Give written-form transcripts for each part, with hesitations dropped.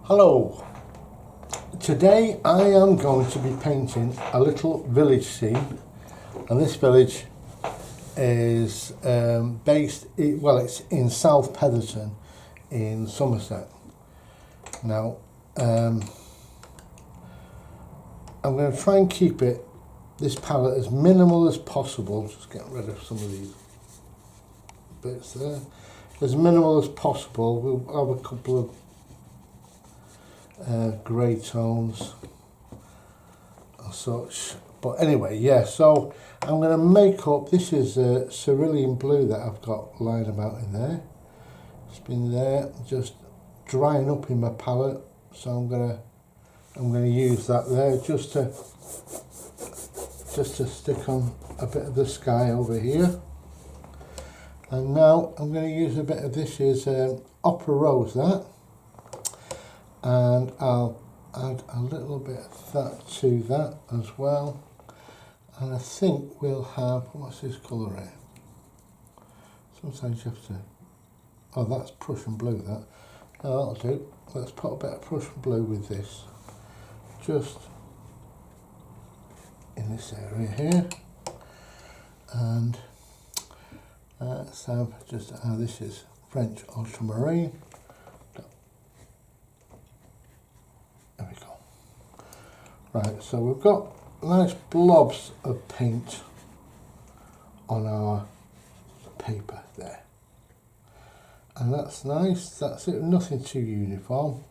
Hello, today I am going to be painting a little village scene, and this village is it's in South Petherton in Somerset. Now I'm going to try and keep this palette as minimal as possible, just get rid of some of these bits there, as minimal as possible. We'll have a couple of grey tones or such, but anyway, yeah, so I'm going to make up, this is cerulean blue that I've got lying about in there. It's been there just drying up in my palette, so I'm going to use that there just to stick on a bit of the sky over here. And now I'm going to use a bit of this is Opera Rose, that, and I'll add a little bit of that to that as well. And I think we'll have, what's this colour here? Sometimes you have to, oh, that's Prussian blue, that. No, that'll do. Let's put a bit of Prussian blue with this, just in this area here. And let's have just, this is French ultramarine. There we go. Right, so we've got nice blobs of paint on our paper there. And that's nice, that's it, nothing too uniform.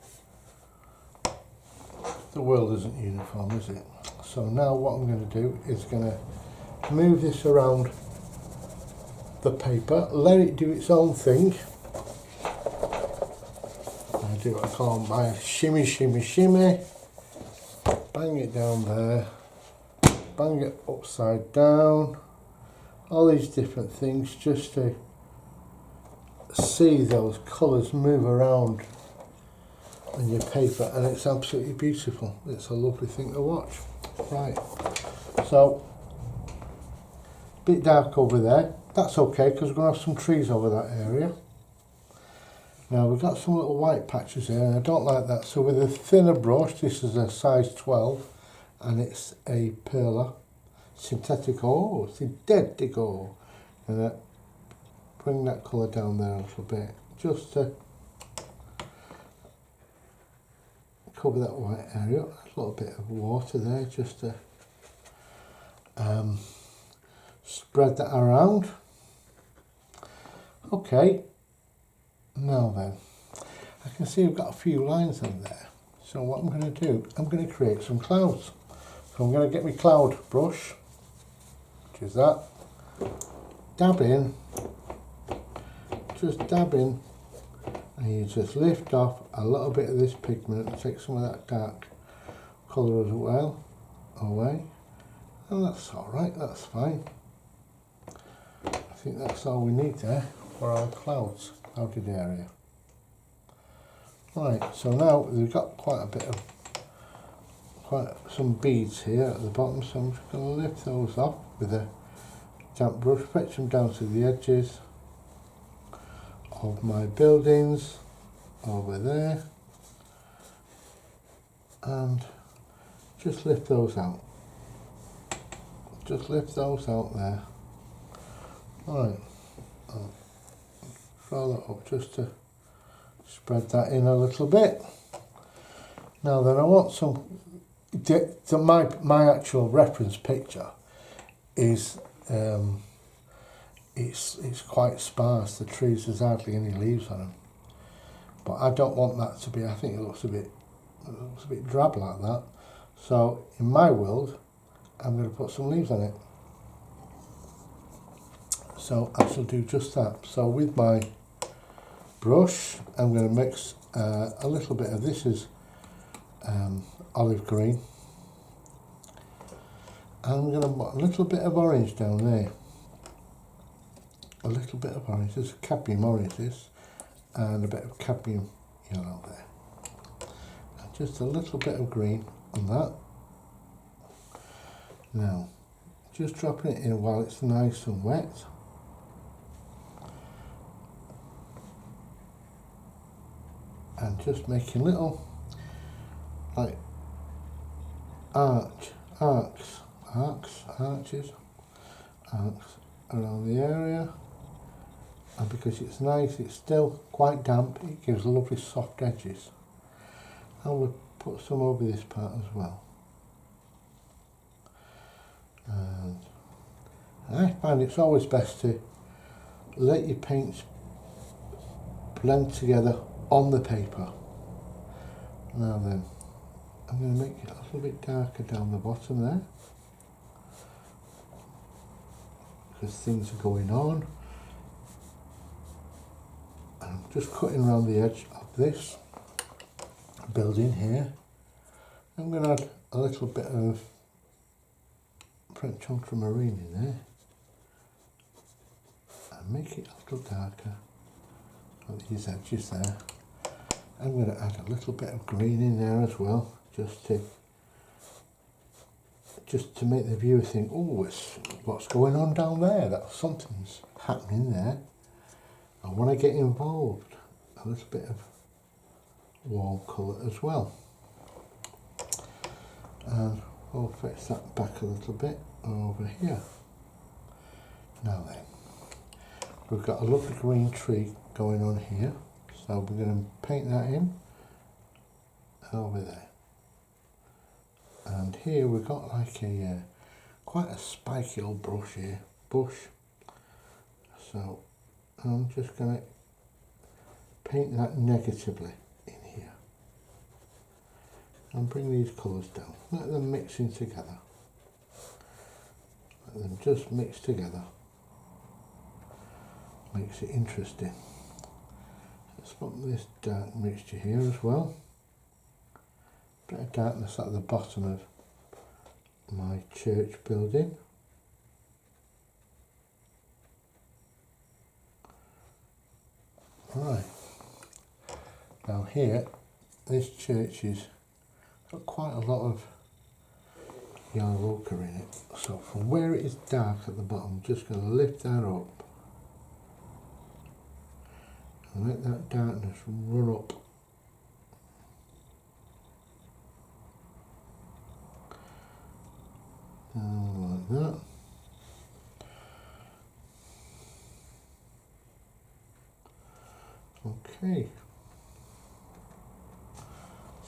The world isn't uniform, is it? So now what I'm going to do is going to move this around the paper, let it do its own thing. I do what I call my shimmy, shimmy, shimmy. Bang it down there, bang it upside down. All these different things just to see those colours move around on your paper, and it's absolutely beautiful. It's a lovely thing to watch. Right, so a bit dark over there. That's okay, because we're going to have some trees over that area. Now we've got some little white patches here, and I don't like that. So with a thinner brush, this is a size 12, and it's a perla, synthetico, and bring that colour down there a little bit, just to cover that white area. A little bit of water there, just to spread that around. Okay, now then, I can see we've got a few lines in there. So what I'm going to do, I'm going to create some clouds. So I'm going to get my cloud brush, which is that, dab in, just dab in, and you just lift off a little bit of this pigment and take some of that dark colour as well away. And that's alright, that's fine. I think that's all we need there for our clouded area. Right, so now we've got quite some beads here at the bottom, so I'm just going to lift those off with a damp brush, fetch them down to the edges of my buildings over there, and just lift those out. Just lift those out there. Right, I'll throw that up just to spread that in a little bit. Now then, I want my actual reference picture is it's quite sparse. The trees, there's hardly any leaves on them, but I don't want that to be, I think it looks a bit drab like that. So in my world, I'm going to put some leaves on it. So I shall do just that. So with my brush, I'm going to mix a little bit of this is olive green. I'm going to put a little bit of orange down there. A little bit of orange. There's cadmium orange, this, and a bit of cadmium yellow there. And just a little bit of green on that. Now, just dropping it in while it's nice and wet. And just making little like arches around the area, and because it's nice, it's still quite damp, it gives lovely soft edges. And we'll put some over this part as well. And I find it's always best to let your paints blend together on the paper. Now then, I'm going to make it a little bit darker down the bottom there, because things are going on. And I'm just cutting around the edge of this building here. I'm going to add a little bit of French ultramarine in there and make it a little darker on these edges there. I'm going to add a little bit of green in there as well, just to make the viewer think, oh, what's going on down there? That something's happening there. I want to get involved. A little bit of warm colour as well. And we'll fetch that back a little bit over here. Now then, we've got a lovely green tree going on here, so we're going to paint that in over there. And here we've got like a quite a spiky old bush here, so I'm just going to paint that negatively in here and bring these colours down, let them mix in together, let them just mix together, makes it interesting. Let's put this dark mixture here as well, bit of darkness at the bottom of my church building. Right, now here, this church has got quite a lot of yellow ochre in it, so from where it is dark at the bottom, I'm just going to lift that up and let that darkness run up down like that. Okay.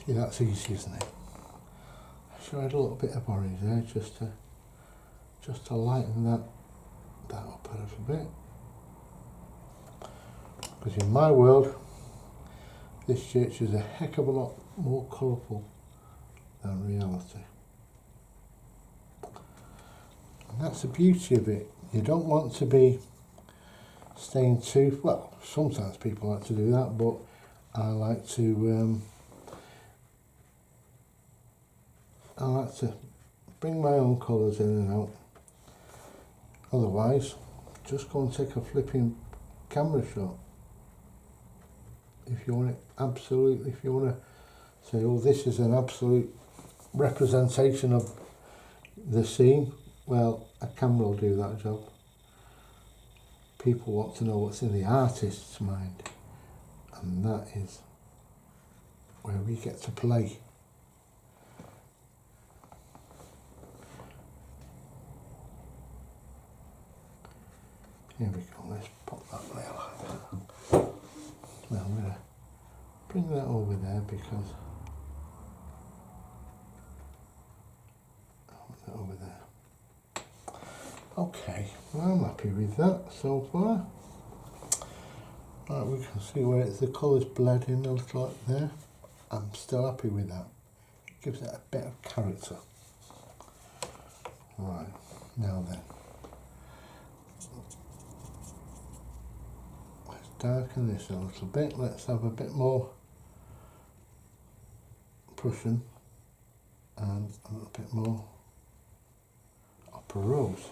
See, that's easy, isn't it? I should add a little bit of orange there just to lighten that up a little bit. Because in my world, this church is a heck of a lot more colourful than reality. And that's the beauty of it. You don't want to be staying too, well, sometimes people like to do that, but I like to bring my own colours in and out. Otherwise, just go and take a flipping camera shot. If you want it absolutely, if you want to say, oh, this is an absolute representation of the scene, well, a camera will do that job. People want to know what's in the artist's mind, and that is where we get to play. Here we go, let's pop that there like that. Now I'm going to bring that over there because I want that over there. Okay, well, I'm happy with that so far. Right, we can see where the colours bled in a little like there. I'm still happy with that. It gives it a bit of character. Right, now then. Let's darken this a little bit. Let's have a bit more Prussian and a little bit more Opera Rose.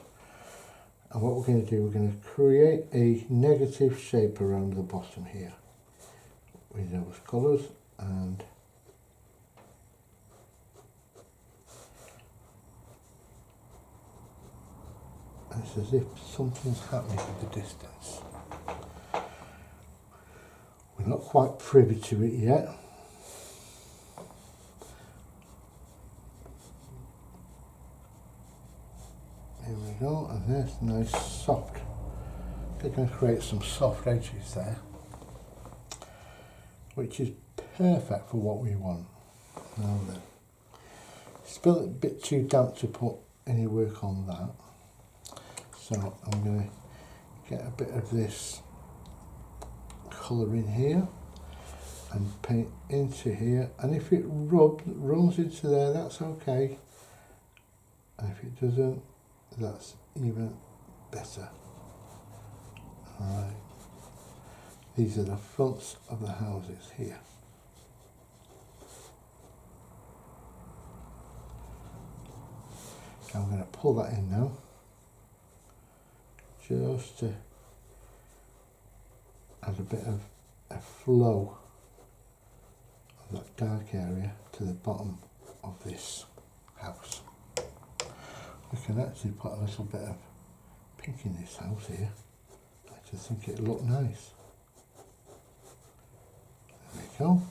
And what we're going to do, we're going to create a negative shape around the bottom here with those colours, and it's as if something's happening in the distance. We're not quite privy to it yet, we go, and there's nice soft. They're going to create some soft edges there, which is perfect for what we want. Now then, it's still a bit too damp to put any work on that, so I'm going to get a bit of this colour in here and paint into here, and if it runs into there, that's okay, and if it doesn't, that's even better. Alright, these are the fronts of the houses here. I'm going to pull that in now, just to add a bit of a flow of that dark area to the bottom of this house. We can actually put a little bit of pink in this house here. I just think it'll look nice. There we go.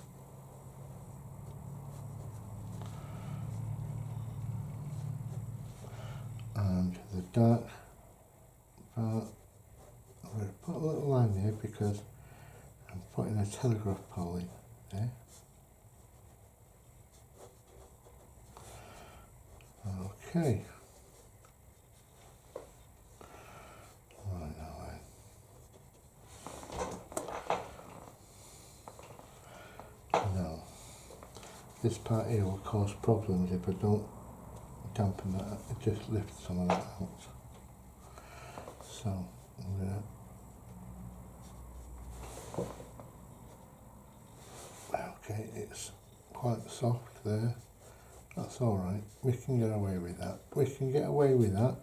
And the dark part, I'm going to put a little line there because I'm putting a telegraph pole in there. Okay. Right now then. Now, this part here will cause problems if I don't dampen that, it just lifts some of that out. So I'm going to, okay, it's quite soft there, that's alright, we can get away with that. We can get away with that,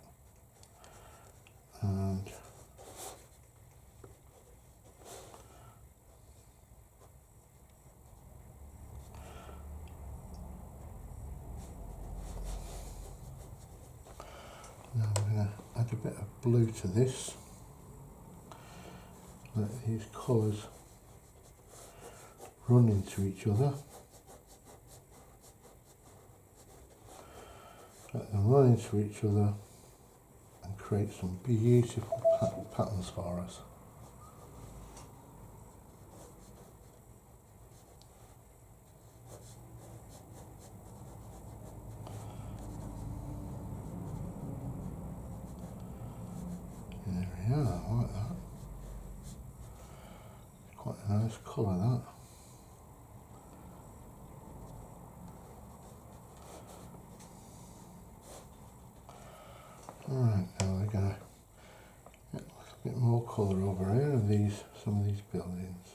and now I'm going to add a bit of blue to this, let these colours run into each other, let them run into each other and create some beautiful patterns for us. There we are, I like that. Quite a nice colour that. Alright, now we're going to get a little bit more colour over here of some of these buildings.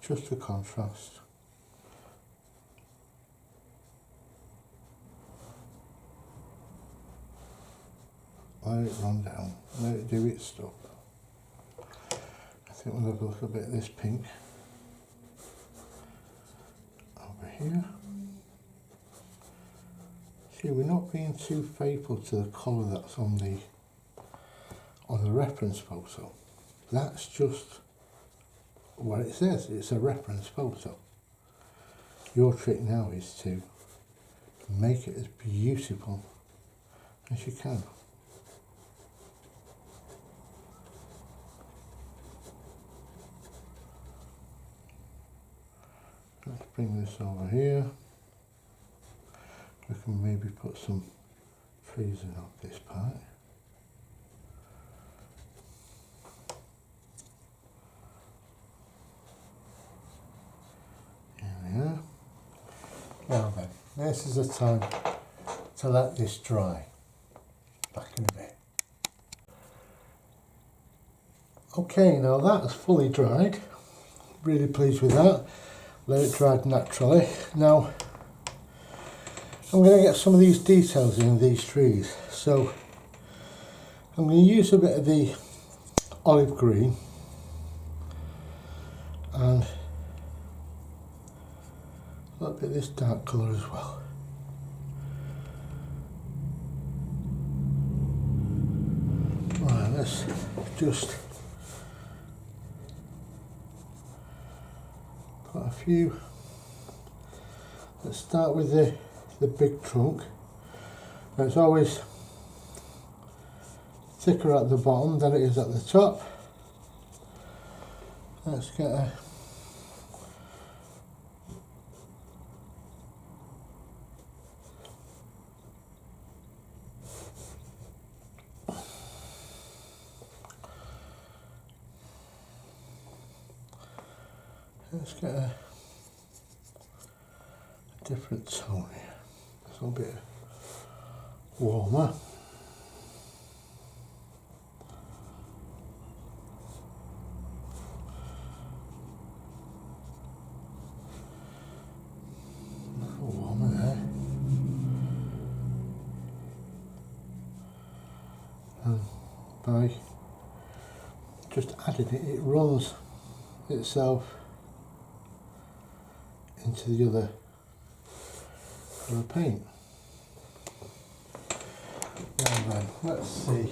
Just to contrast. Let it run down, let it do its stuff. I think we'll have a little bit of this pink over here. See, we're not being too faithful to the colour that's on the reference photo. That's just what it says, it's a reference photo. Your trick now is to make it as beautiful as you can. Let's bring this over here. We can maybe put some trees in on this part. There we are. Now then, this is the time to let this dry. Back in a bit. Okay, now that's fully dried. Really pleased with that. Let it dry naturally. Now I'm going to get some of these details in these trees. So I'm going to use a bit of the olive green and a little bit of this dark colour as well. Right, let's just put a few. Let's start with the big trunk, So it's always thicker at the bottom than it is at the top. Let's get a different tone here. It's a little bit warmer. And by just adding it, it runs itself into the other colour paint. Now then, let's see.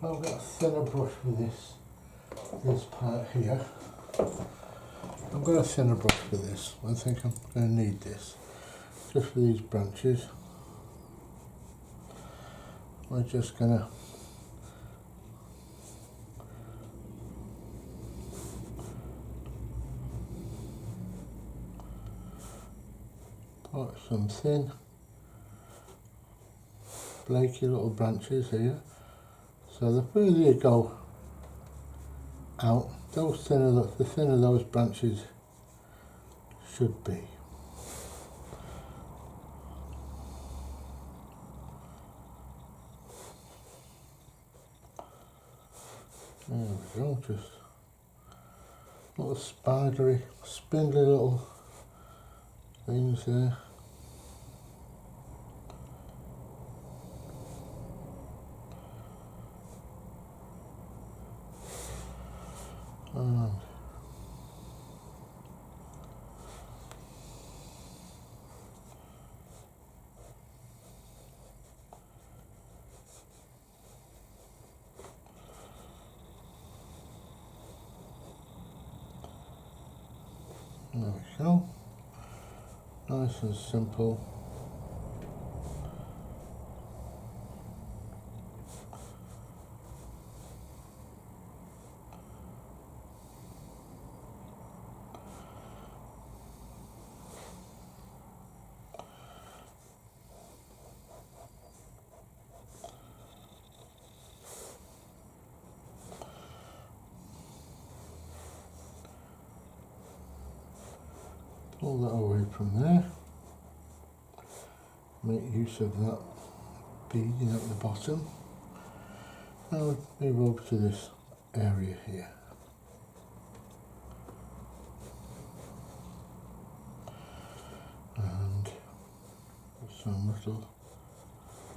I've got a thinner brush for this part here. I've got a thinner brush for this. I think I'm going to need this just for these branches. We're just going to put some thin flaky little branches here. So the further you go out, the thinner those branches should be. There we go, just little spidery, spindly little things there. And there we go, nice and simple. Pull that away from there, make use of that beading at the bottom. Now move over to this area here. And some little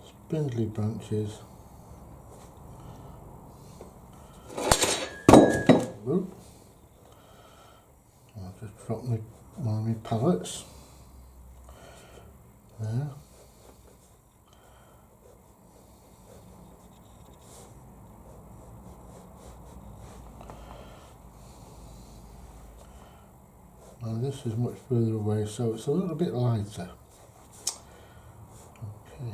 spindly branches. Whoop. I'll just drop one of my palettes there. And this is much further away, so it's a little bit lighter. Okay.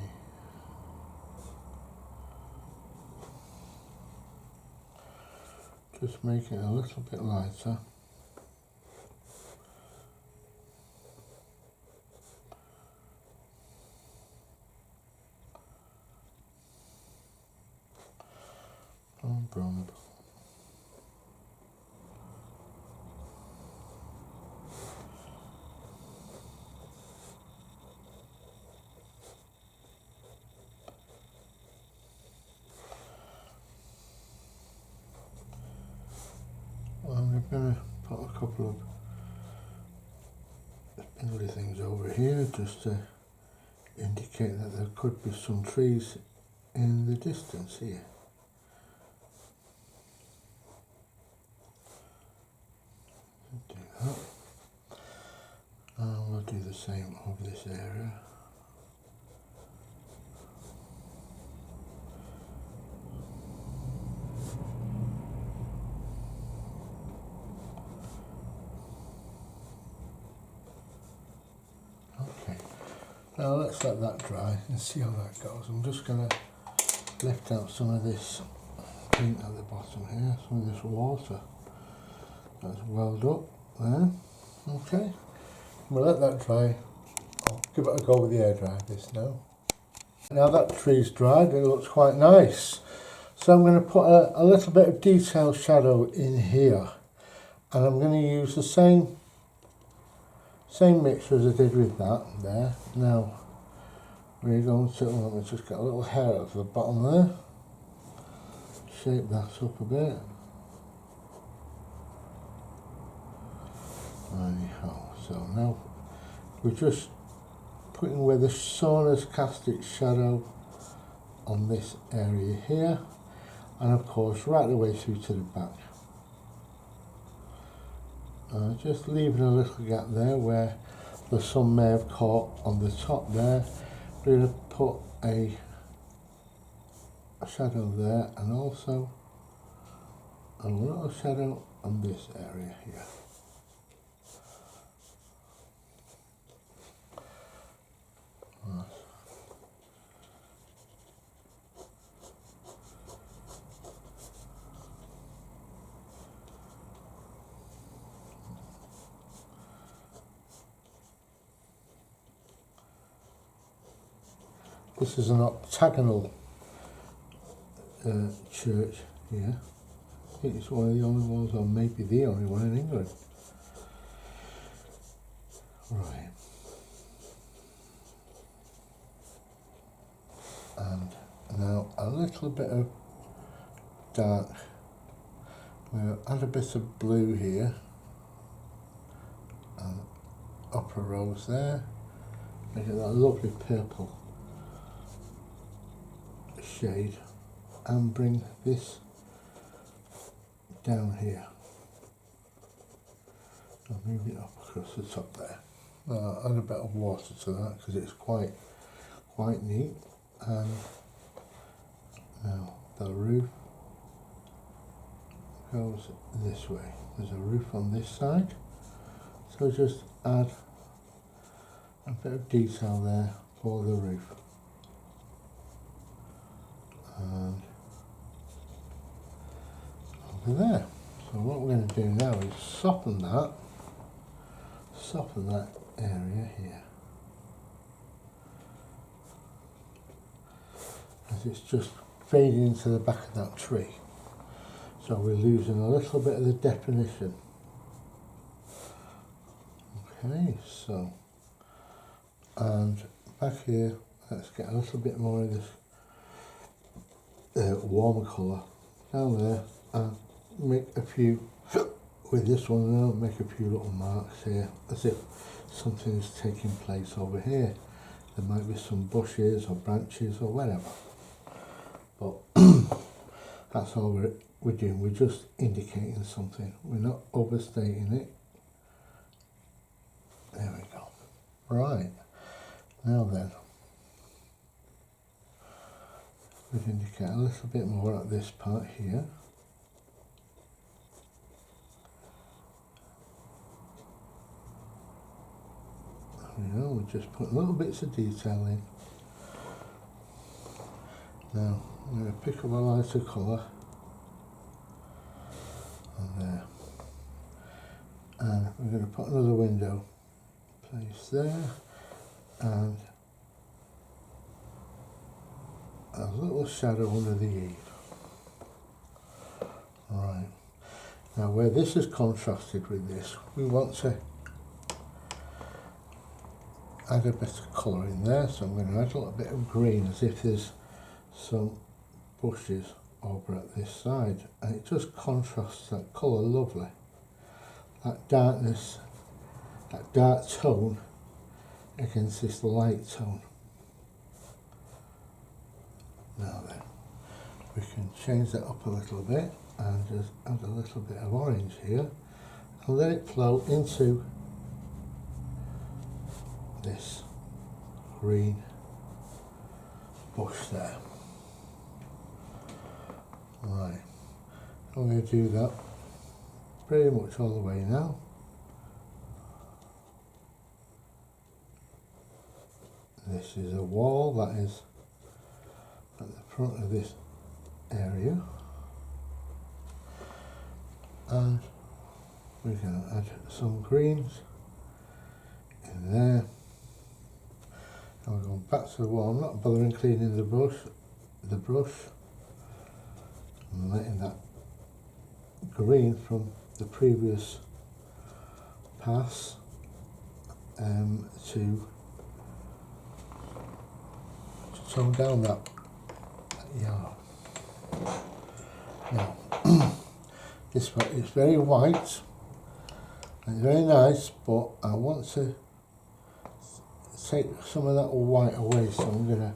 Just make it a little bit lighter. Brum. And we're going to put a couple of spindly things over here just to indicate that there could be some trees in the distance here. Do that. And we'll do the same over this area. Now let's let that dry and see how that goes. I'm just going to lift out some of this paint at the bottom here, some of this water that's welled up there. Okay, we'll let that dry. I'll give it a go with the air dry this now. Now that tree's dried, it looks quite nice. So I'm going to put a little bit of detail shadow in here, and I'm going to use the same mixture as I did with that there. Now we're going to, let me just get a little hair at the bottom there, shape that up a bit. Anyhow, so now we're just putting where the sun has cast its shadow on this area here, and of course right the way through to the back. Just leaving a little gap there where the sun may have caught on the top there. We're going to put a shadow there, and also a little shadow on this area here. Right. This is an octagonal church here. I think it's one of the only ones, or maybe the only one in England. Right. And now a little bit of dark. We'll add a bit of blue here, and upper rose there. Make it that lovely purple shade, and bring this down here. I'll move it up across the top there. Add a bit of water to that because it's quite neat. And now the roof goes this way. There's a roof on this side, so just add a bit of detail there for the roof. And over there. So what we're going to do now is soften that area here, as it's just fading into the back of that tree. So we're losing a little bit of the definition. Okay, so, and back here, let's get a little bit more of this warmer colour down there, and make a few, with this one now, make a few little marks here, as if something is taking place over here. There might be some bushes or branches or whatever, but that's all we're doing. We're just indicating something. We're not overstating it. There we go. Right, now then, we'd indicate a little bit more at this part here. We just put little bits of detail in. Now I'm going to pick up a lighter colour on there, and we're going to put another window place there, and a little shadow under the eave. Right, now where this is contrasted with this, we want to add a bit of colour in there, so I'm going to add a little bit of green, as if there's some bushes over at this side, and it just contrasts that colour lovely. That darkness, that dark tone against this light tone. Now then, we can change that up a little bit and just add a little bit of orange here, and let it flow into this green bush there. Right, I'm going to do that pretty much all the way now. This this is a wall that is at the front of this area, and we're going to add some greens in there. And we're going back to the wall. I'm not bothering cleaning the brush, and letting that green from the previous pass to tone down that yellow. Now, this one is very white and very nice, but I want to take some of that white away, so I'm gonna,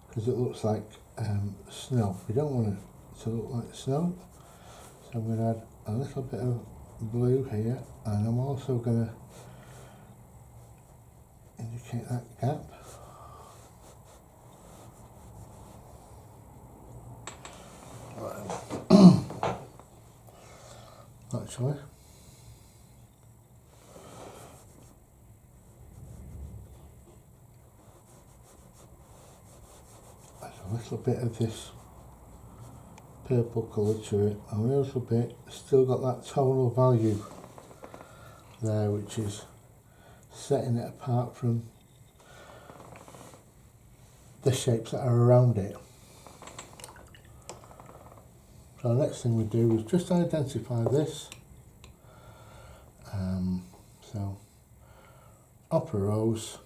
because it looks like snow. We don't want it to look like snow, so I'm gonna add a little bit of blue here, and I'm also gonna indicate that gap. Actually, there's a little bit of this purple colour to it, and a little bit still got that tonal value there, which is setting it apart from the shapes that are around it. So the next thing we do is just identify this. So upper rose,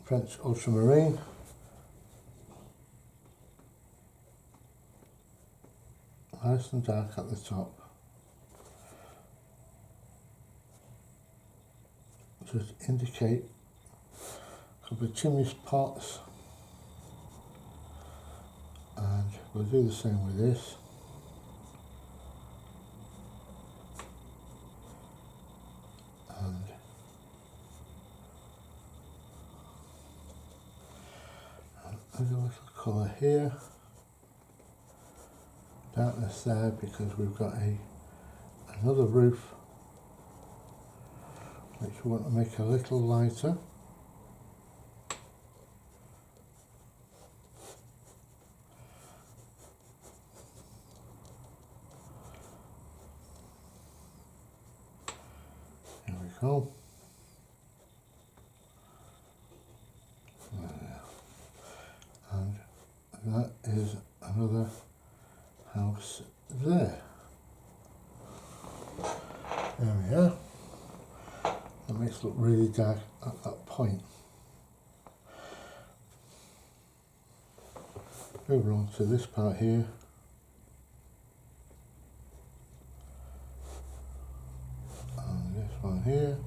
French ultramarine, nice and dark at the top. Just indicate a couple of chimney spots. And we'll do the same with this. And add a little colour here. Darkness there because we've got another roof which we want to make a little lighter. There. And that is another house there. There we are. That makes it look really dark at that point. Move on to this part here. One here,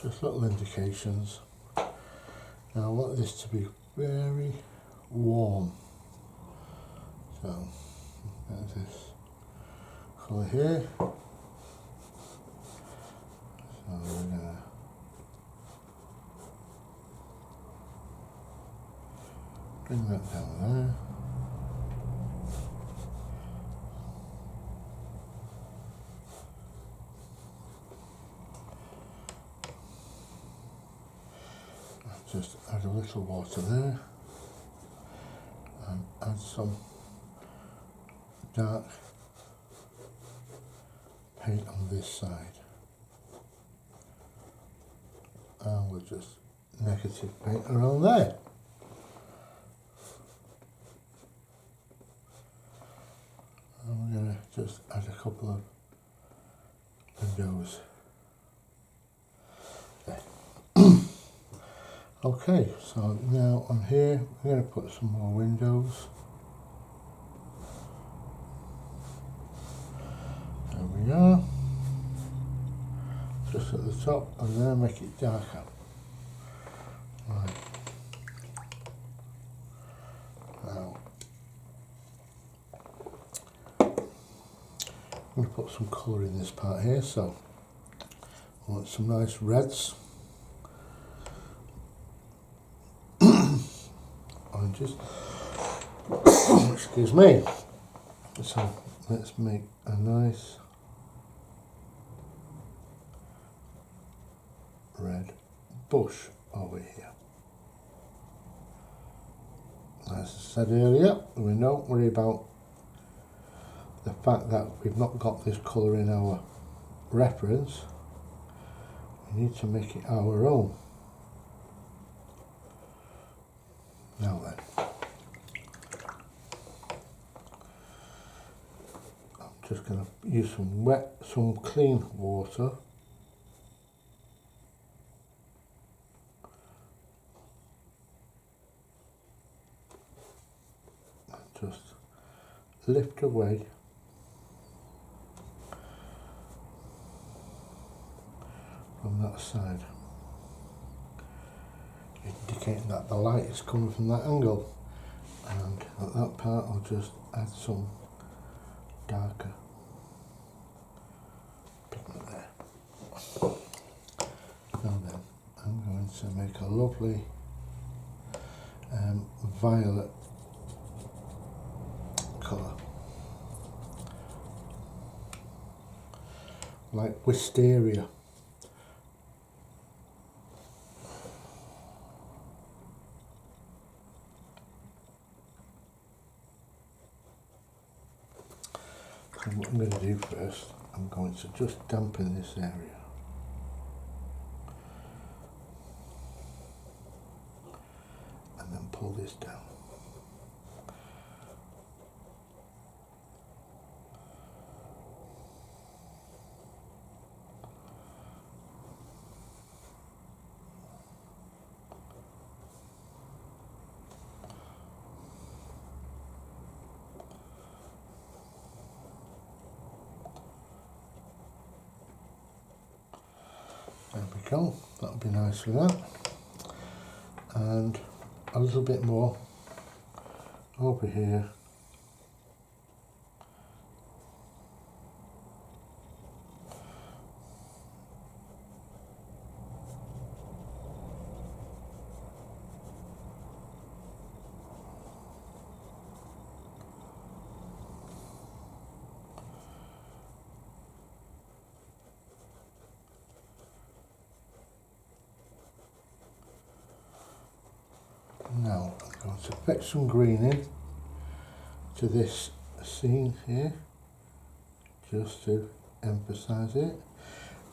just little indications. Now I want this to be very warm, so there's this colour here, so we're going to bring that down there. Just add a little water there and add some dark paint on this side, and we'll just negative paint around there. And we're going to just add a couple of windows there. Okay, so now on here we're going to put some more windows. There we are. Just at the top, and then make it darker. Right. Now I'm going to put some colour in this part here, so I want some nice reds. Oranges. Excuse me. So let's make a nice red bush over here. As I said earlier, we don't worry about the fact that we've not got this colour in our reference. We need to make it our own. Now then, I'm just going to use some clean water. And just lift away from that side, indicating that the light is coming from that angle, and at that part I'll just add some darker pigment there. Now then, I'm going to make a lovely violet colour, like wisteria. So what I'm going to do first, I'm going to just dampen this area. And then pull this down. There we go, that'll be nice for that. And a little bit more over here. Now I'm going to fetch some green in to this scene here, just to emphasise it.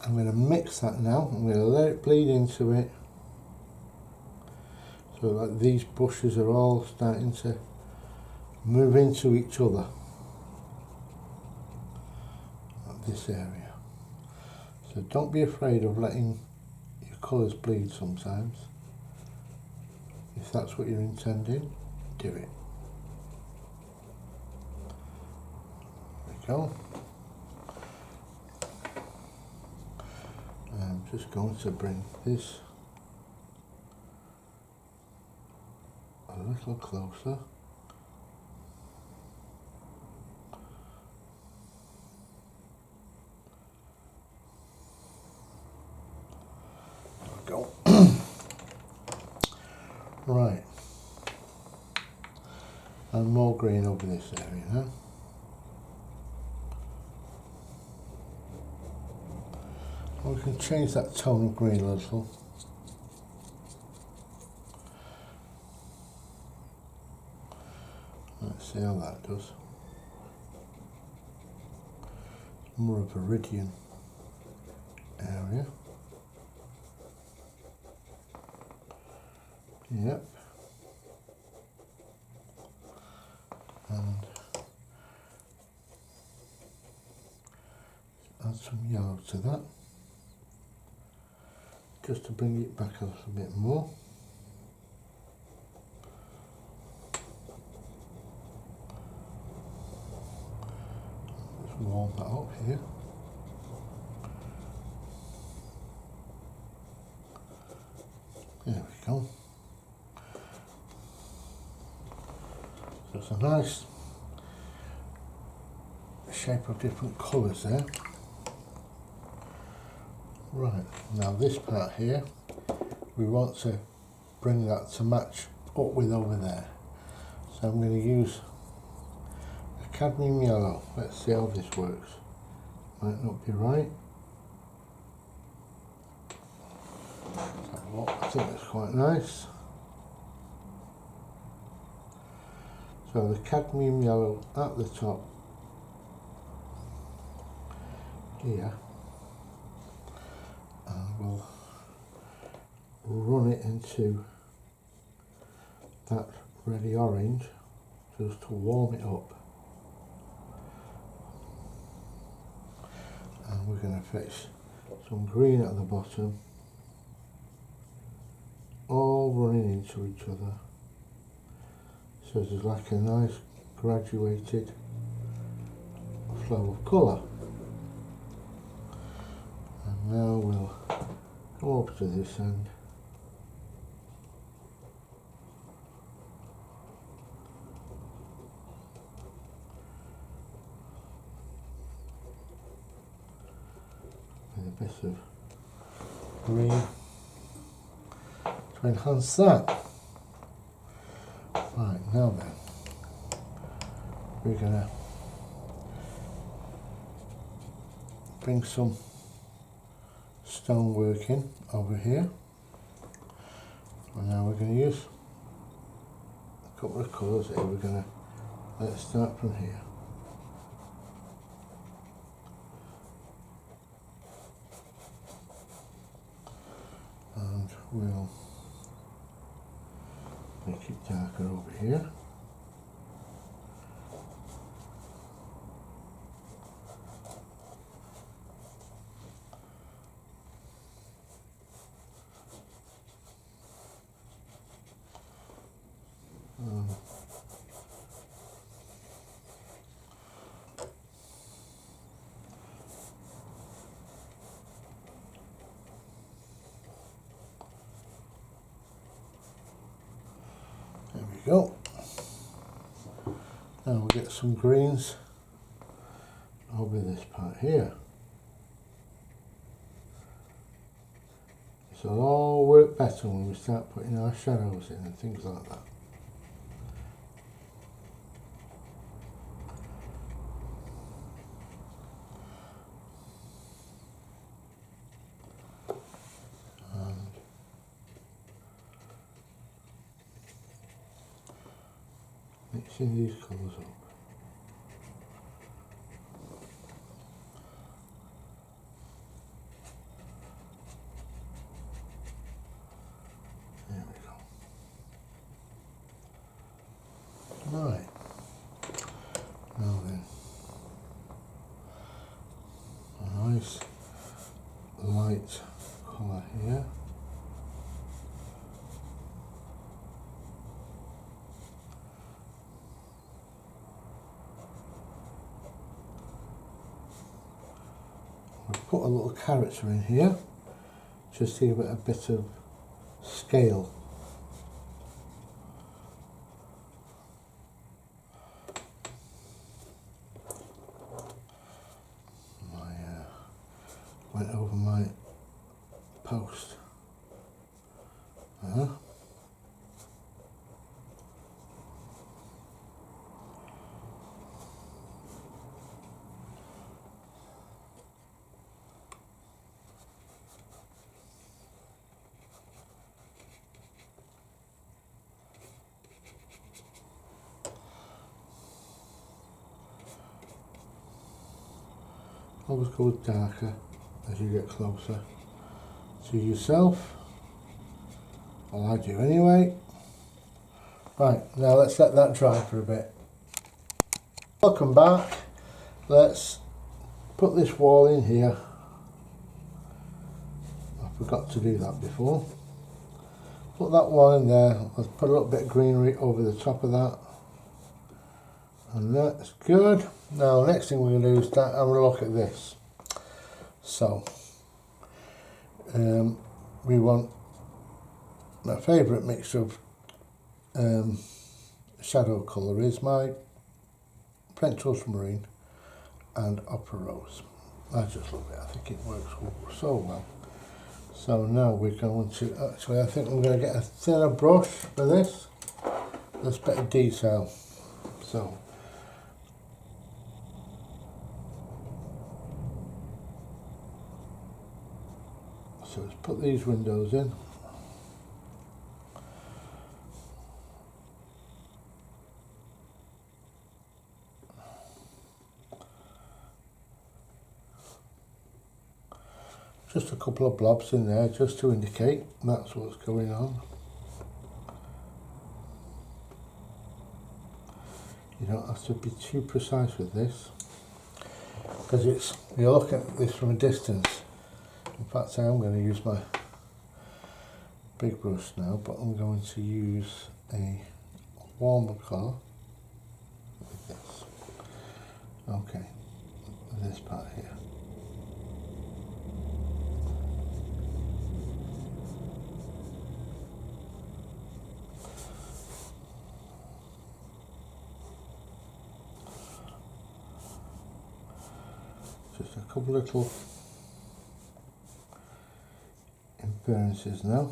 I'm going to mix that now. I'm going to let it bleed into it, so that these bushes are all starting to move into each other at this area. So don't be afraid of letting your colours bleed sometimes. If that's what you're intending, do it. There we go. I'm just going to bring this a little closer. There we go. Right, and more green over this area now. We can change that tone of green a little. Let's see how that does. More of a viridian area. Yep. And add some yellow to that, just to bring it back a little bit more. Just warm that up here. There we go. So it's a nice shape of different colours there. Right, now this part here, we want to bring that to match up with over there. So I'm going to use a cadmium yellow. Let's see how this works. Might not be right. I think that's quite nice. So the cadmium yellow at the top here, and we'll run it into that ready orange just to warm it up. And we're going to fetch some green at the bottom, all running into each other, so there's like a nice graduated flow of colour. And now we'll go up to this end. With a bit of green to enhance that. Right, now then, we're going to bring some stonework in over here. And now we're going to use a couple of colours here. We're going to, let's start from here. And we'll make it darker over here. There we go. Now we'll get some greens over this part here. This will all work better when we start putting our shadows in and things like that. Mixing these colours up. There we go. Right. Now then, a nice light colour here. Put a little character in here just to give it a bit of scale. Went over my post. Always go darker as you get closer to yourself. Well, I do anyway. Right, now let's let that dry for a bit. Welcome back. Let's put this wall in here. I forgot to do that before. Put that wall in there. Let's put a little bit of greenery over the top of that. And that's good. Now, next thing we're going to do is start having a look at this. So, we want my favourite mix of shadow colour is my French ultramarine and opera rose. I just love it. I think it works so well. So now we're going to actually, I think I'm going to get a thinner brush for this. There's better detail. So so let's put these windows in. Just a couple of blobs in there just to indicate that's what's going on. You don't have to be too precise with this, because you look at this from a distance. In fact, I am going to use my big brush now, but I'm going to use a warmer colour with this. Okay, this part here. Just a couple little inferences now.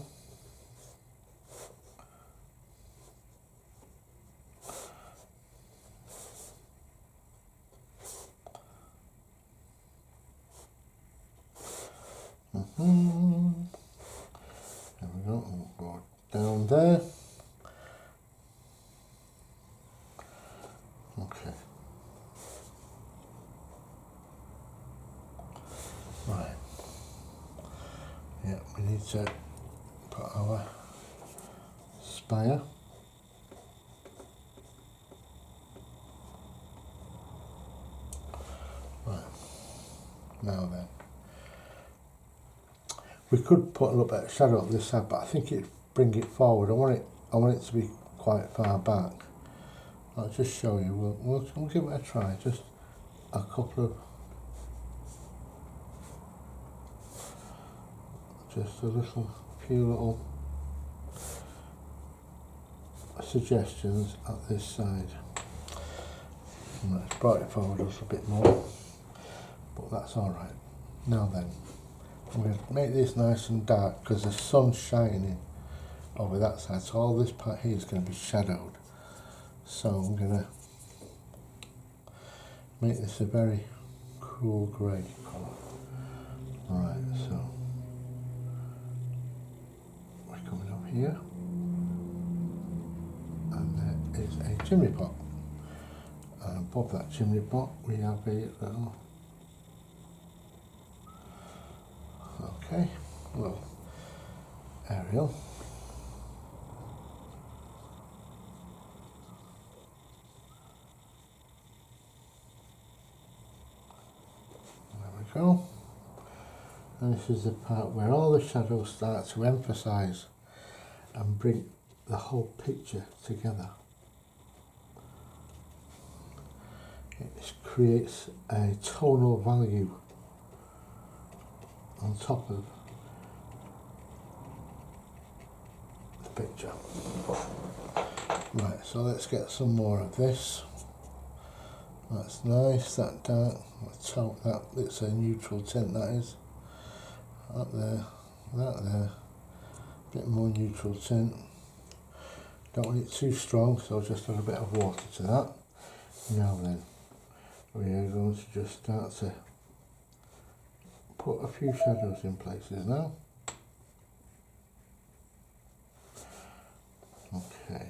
There we go, we'll go down there. Okay. Right. Yeah, we need to put our spire. Right. Now then. We could put a little bit of shadow on this side, but I think it'd bring it forward. I want it to be quite far back. I'll just show you. We'll give it a try. Just a couple of, just a few little suggestions at this side. Let's brought it forward a little bit more, but that's all right. Now then, I'm going to make this nice and dark because the sun's shining over that side, so all this part here is going to be shadowed. So I'm going to make this a very cool grey colour. Alright, so we're coming up here, and there is a chimney pot, and above that chimney pot we have a little, little aerial. Go. And this is the part where all the shadows start to emphasize and bring the whole picture together. It creates a tonal value on top of the picture. Right, so let's get some more of this. That's nice, that dark, that it's a neutral tint, that is. Up there, that there, a bit more neutral tint. Don't want it too strong, so I'll just add a bit of water to that. Now then, we are going to just start to put a few shadows in places now. Okay.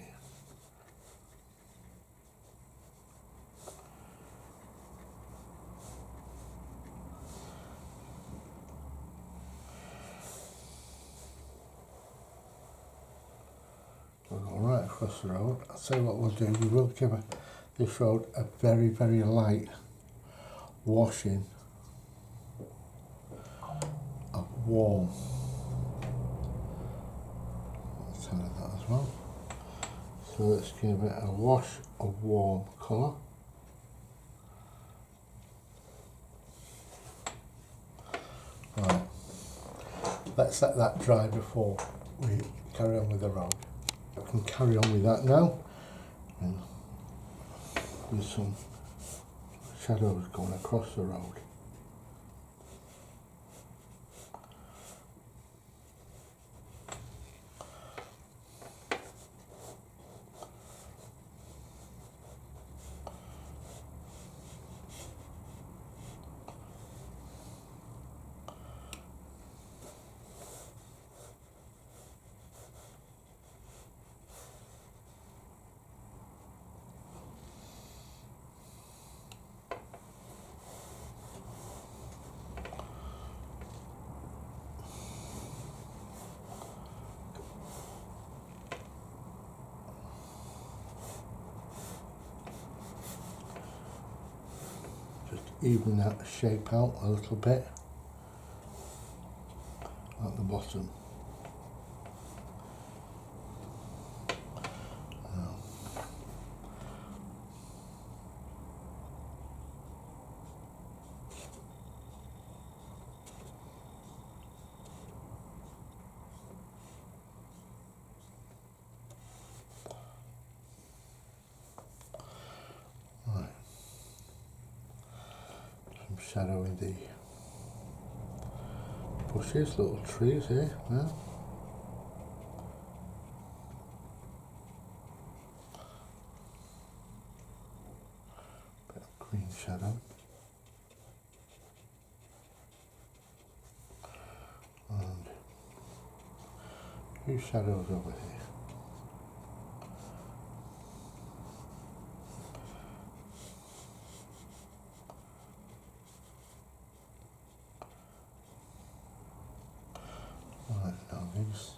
We'll go right across the road. I'll tell you what we'll do, we will give this road a very, very light washing of warm. I'll tell you that as well. So let's give it a wash of warm colour. Right, let's let that dry before we carry on with the road. I can carry on with that now, and with some shadows going across the road. even that shape out a little bit at the bottom. Shadowing the bushes, little trees here now. Bit of green shadow. And a few shadows over here. Right, now these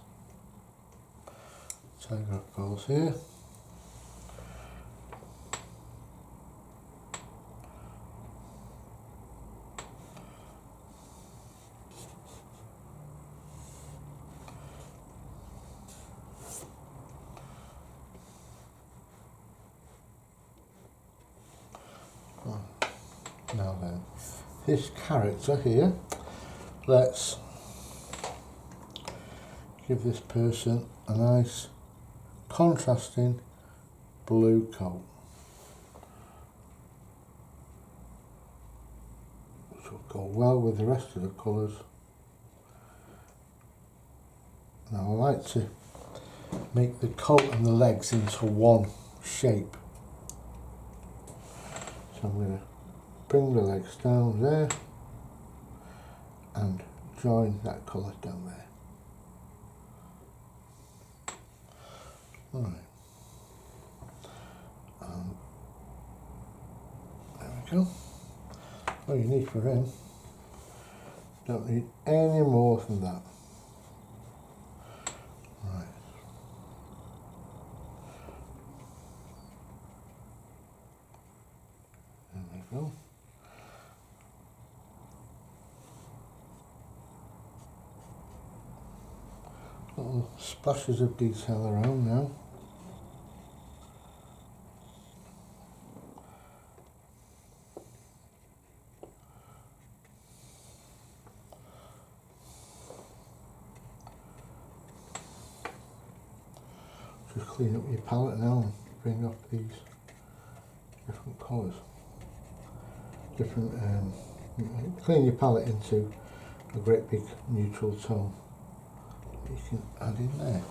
telegraph poles here. Now then, this character here, let's give this person a nice contrasting blue coat, which will go well with the rest of the colours. Now I like to make the coat and the legs into one shape, so I'm going to bring the legs down there and join that colour down there. Right. There we go. All you need for him, don't need any more than that. Right. There we go. Little splashes of detail around now. Just clean up your palette now and bring up these different colours. Clean your palette into a great big neutral tone that you can add in there.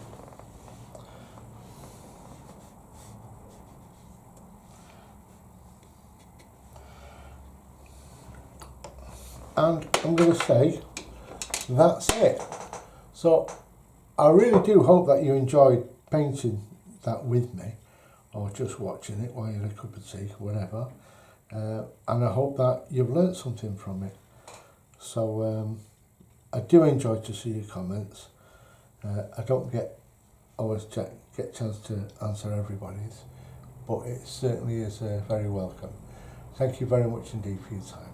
And I'm going to say that's it. So I really do hope that you enjoyed painting that with me, or just watching it while you're a cup of tea, whatever. And I hope that you've learnt something from it. So I do enjoy to see your comments. I don't always get a chance to answer everybody's, but it certainly is very welcome. Thank you very much indeed for your time.